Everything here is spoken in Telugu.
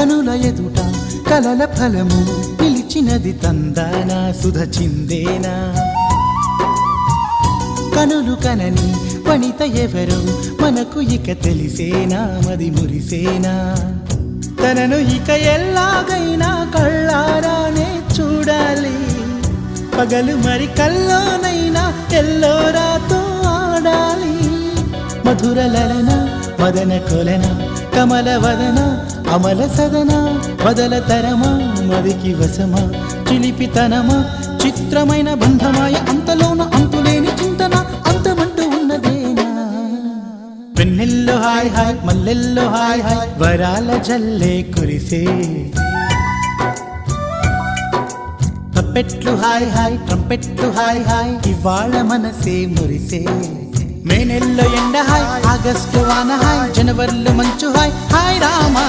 కనుల ఎదుట కలల ఫలము పిలిచినది తందానా సుధ చిందేనా కనులు కనని వనిత ఎవరు మనకు ఇక తెలిసేనా మది మురిసేనా తనను ఇక ఎల్లాగైనా కళ్ళారానే చూడాలి పగలు మరి కల్లోనైనా ఎల్లోరాతో ఆడాలి మధుర లలన మదన కొలన కమల వదన అమల సదన బదల తరమా మదికి వశమా చిలిపితనమా చిత్రమైన బంధమాయ అంతలోన అంతులేని చింతన అంతమంటూ ఉన్నదేనా వెన్నెల్లో హాయ్ హాయ్ మల్లెల్లో హాయ్ హాయ్ వరాల జల్లే కురిసే తప్పెట్లు హాయ్ హాయ్ ట్రంపెట్లు హాయ్ హాయ్ ఇవాళ మనసే మురిసే మే నెలలో ఎండ హాయ్ ఆగస్టు వాన హాయ్ జనవరిలో మంచు హాయ్ హాయ్ రామా